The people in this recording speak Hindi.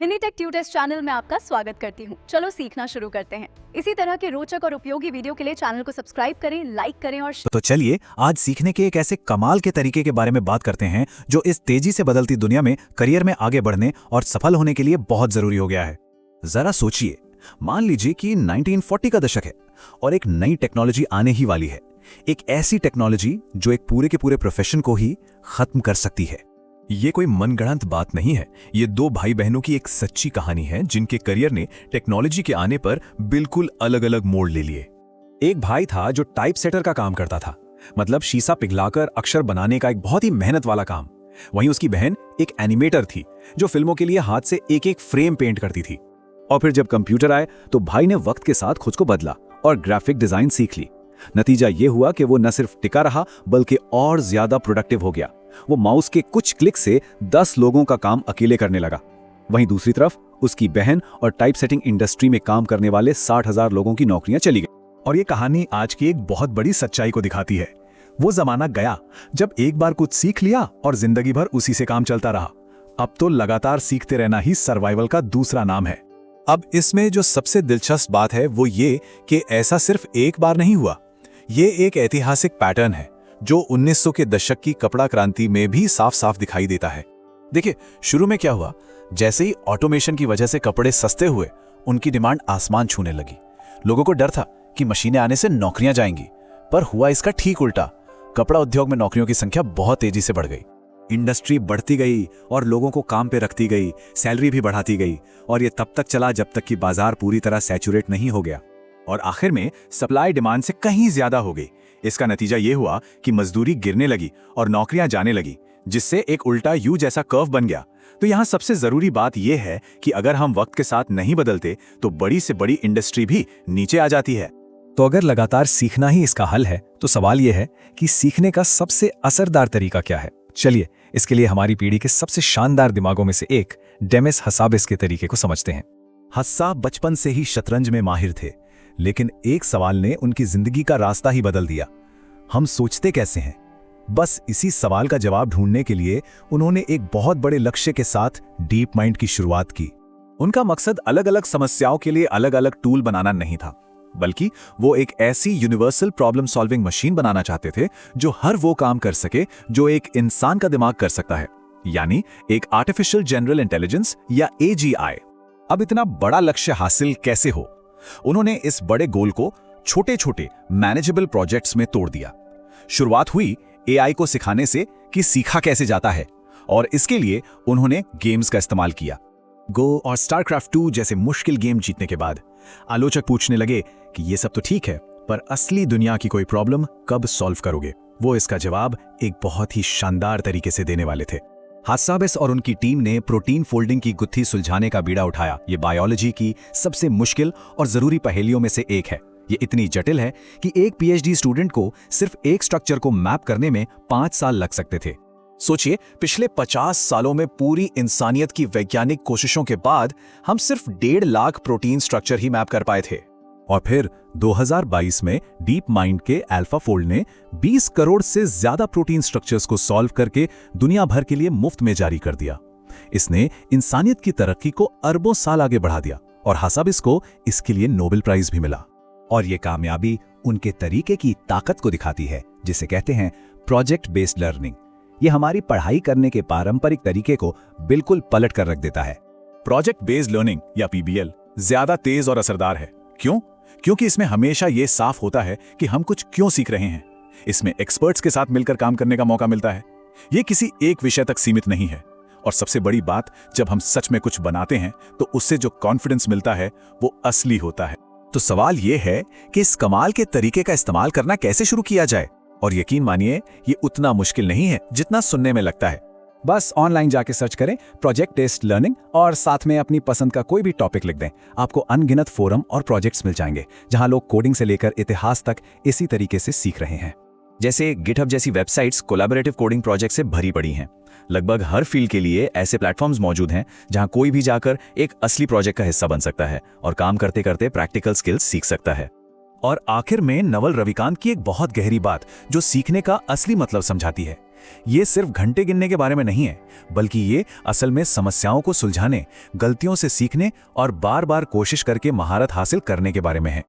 हिनी टेक ट्यूटर्स चैनल में आपका स्वागत करती हूँ। चलो सीखना शुरू करते हैं। इसी तरह के रोचक और उपयोगी वीडियो के लिए चैनल को सब्सक्राइब करें, लाइक करें और तो चलिए आज सीखने के एक ऐसे कमाल के तरीके के बारे में बात करते हैं जो इस तेजी से बदलती दुनिया में करियर में आगे बढ़ने और सफल होने के लिए बहुत जरूरी हो गया है। जरा सोचिए, मान लीजिए कि 1940 का दशक है और एक नई टेक्नोलॉजी आने ही वाली है। एक ऐसी टेक्नोलॉजी जो एक पूरे के पूरे प्रोफेशन को ही खत्म कर सकती है। ये कोई मनगढ़ंत बात नहीं है, ये दो भाई बहनों की एक सच्ची कहानी है जिनके करियर ने टेक्नोलॉजी के आने पर बिल्कुल अलग अलग मोड़ ले लिए। एक भाई था जो टाइप सेटर का काम करता था, मतलब शीशा पिघलाकर अक्षर बनाने का एक बहुत ही मेहनत वाला काम। वहीं उसकी बहन एक एनिमेटर थी जो फिल्मों के लिए हाथ से एक एक फ्रेम पेंट करती थी। और फिर जब कंप्यूटर आए तो भाई ने वक्त के साथ खुद को बदला और ग्राफिक डिजाइन सीख ली। नतीजा ये हुआ कि वो न सिर्फ टिका रहा बल्कि और ज्यादा प्रोडक्टिव हो गया। वो माउस के कुछ क्लिक से 10 लोगों का काम अकेले करने लगा। वहीं दूसरी तरफ उसकी बहन और टाइप सेटिंग इंडस्ट्री में काम करने वाले 60,000 लोगों की नौकरियां चली गई। और ये कहानी आज की एक बहुत बड़ी सच्चाई को दिखाती है। वो जमाना गया जब एक बार कुछ सीख लिया और जिंदगी भर उसी से काम चलता रहा। अब तो लगातार सीखते रहना ही सर्वाइवल का दूसरा नाम है। अब इसमें जो सबसे दिलचस्प बात है वो ये कि ऐसा सिर्फ एक बार नहीं हुआ। ये एक ऐतिहासिक पैटर्न है जो 1900 के दशक की कपड़ा क्रांति में भी साफ साफ दिखाई देता है। देखिए, शुरू में क्या हुआ, जैसे ही ऑटोमेशन की वजह से कपड़े सस्ते हुए, उनकी डिमांड आसमान छूने लगी। लोगों को डर था कि मशीनें आने से नौकरियां जाएंगी, पर हुआ इसका ठीक उल्टा। कपड़ा उद्योग में नौकरियों की संख्या बहुत तेजी से बढ़ गई। इंडस्ट्री बढ़ती गई और लोगों को काम पे रखती गई, सैलरी भी बढ़ाती गई। और ये तब तक चला जब तक कि बाजार पूरी तरह सैचुरेट नहीं हो गया और आखिर में सप्लाई डिमांड से कहीं ज्यादा हो गई। इसका नतीजा ये हुआ कि मजदूरी गिरने लगी और नौकरियां जाने लगी, जिससे एक उल्टा यू जैसा कर्व बन गया। तो यहाँ सबसे जरूरी बात यह है कि अगर हम वक्त के साथ नहीं बदलते तो बड़ी से बड़ी इंडस्ट्री भी नीचे आ जाती है। तो अगर लगातार सीखना ही इसका हल है तो सवाल यह है कि सीखने का सबसे असरदार तरीका क्या है। चलिए इसके लिए हमारी पीढ़ी के सबसे शानदार दिमागों में से एक डेमिस हसाबिस के तरीके को समझते हैं। हस्साब बचपन से ही शतरंज में माहिर थे, लेकिन एक सवाल ने उनकी जिंदगी का रास्ता ही बदल दिया। हम सोचते कैसे हैं? बस इसी सवाल का जवाब ढूंढने के लिए उन्होंने एक बहुत बड़े लक्ष्य के साथ डीप माइंड की शुरुआत की। उनका मकसद अलग अलग समस्याओं के लिए अलग अलग टूल बनाना नहीं था, बल्कि वो एक ऐसी यूनिवर्सल प्रॉब्लम सॉल्विंग मशीन बनाना चाहते थे जो हर वो काम कर सके जो एक इंसान का दिमाग कर सकता है, यानी एक आर्टिफिशियल जनरल इंटेलिजेंस या AGI। अब इतना बड़ा लक्ष्य हासिल कैसे हो? उन्होंने इस बड़े गोल को छोटे छोटे मैनेजेबल प्रोजेक्ट्स में तोड़ दिया। शुरुआत हुई AI को सिखाने से कि सीखा कैसे जाता है, और इसके लिए उन्होंने गेम्स का इस्तेमाल किया। गो और स्टारक्राफ्ट 2 जैसे मुश्किल गेम जीतने के बाद आलोचक पूछने लगे कि ये सब तो ठीक है, पर असली दुनिया की कोई प्रॉब्लम कब सॉल्व करोगे? वो इसका जवाब एक बहुत ही शानदार तरीके से देने वाले थे। हसाबिस और उनकी टीम ने प्रोटीन फोल्डिंग की गुत्थी सुलझाने का बीड़ा उठाया। ये बायोलॉजी की सबसे मुश्किल और जरूरी पहेलियों में से एक है। ये इतनी जटिल है कि एक PhD स्टूडेंट को सिर्फ एक स्ट्रक्चर को मैप करने में 5 साल लग सकते थे। सोचिए, पिछले 50 सालों में पूरी इंसानियत की वैज्ञानिक कोशिशों के बाद हम सिर्फ 1.5 लाख प्रोटीन स्ट्रक्चर ही मैप कर पाए थे। और फिर 2022 में डीप माइंड के अल्फाफोल्ड ने 20 करोड़ से ज्यादा प्रोटीन स्ट्रक्चर्स को सॉल्व करके दुनिया भर के लिए मुफ्त में जारी कर दिया। इसने इंसानियत की तरक्की को अरबों साल आगे बढ़ा दिया और हसाबिस को इसके लिए नोबेल प्राइज भी मिला। और ये कामयाबी उनके तरीके की ताकत को दिखाती है, जिसे कहते हैं प्रोजेक्ट बेस्ड लर्निंग। ये हमारी पढ़ाई करने के पारंपरिक तरीके को बिल्कुल पलट कर रख देता है। प्रोजेक्ट बेस्ड लर्निंग या PBL ज्यादा तेज और असरदार है। क्यों? क्योंकि इसमें हमेशा यह साफ होता है कि हम कुछ क्यों सीख रहे हैं। इसमें एक्सपर्ट्स के साथ मिलकर काम करने का मौका मिलता है। यह किसी एक विषय तक सीमित नहीं है। और सबसे बड़ी बात, जब हम सच में कुछ बनाते हैं तो उससे जो कॉन्फिडेंस मिलता है वो असली होता है। तो सवाल यह है कि इस कमाल के तरीके का इस्तेमाल करना कैसे शुरू किया जाए। और यकीन मानिए, ये उतना मुश्किल नहीं है जितना सुनने में लगता है। बस ऑनलाइन जाके सर्च करें प्रोजेक्ट बेस्ड लर्निंग और साथ में अपनी पसंद का कोई भी टॉपिक लिख दें। आपको अनगिनत फोरम और प्रोजेक्ट्स मिल जाएंगे जहां लोग कोडिंग से लेकर इतिहास तक इसी तरीके से सीख रहे हैं। जैसे गिटहब जैसी वेबसाइट्स कोलैबोरेटिव कोडिंग प्रोजेक्ट से भरी पड़ी हैं। लगभग हर फील्ड के लिए ऐसे प्लेटफॉर्म्स मौजूद हैं जहां कोई भी जाकर एक असली प्रोजेक्ट का हिस्सा बन सकता है और काम करते करते प्रैक्टिकल स्किल्स सीख सकता है। और आखिर में नवल रविकांत की एक बहुत गहरी बात जो सीखने का असली मतलब समझाती है ये सिर्फ घंटे गिनने के बारे में नहीं है, बल्कि ये असल में समस्याओं को सुलझाने, गलतियों से सीखने और बार बार कोशिश करके महारत हासिल करने के बारे में है।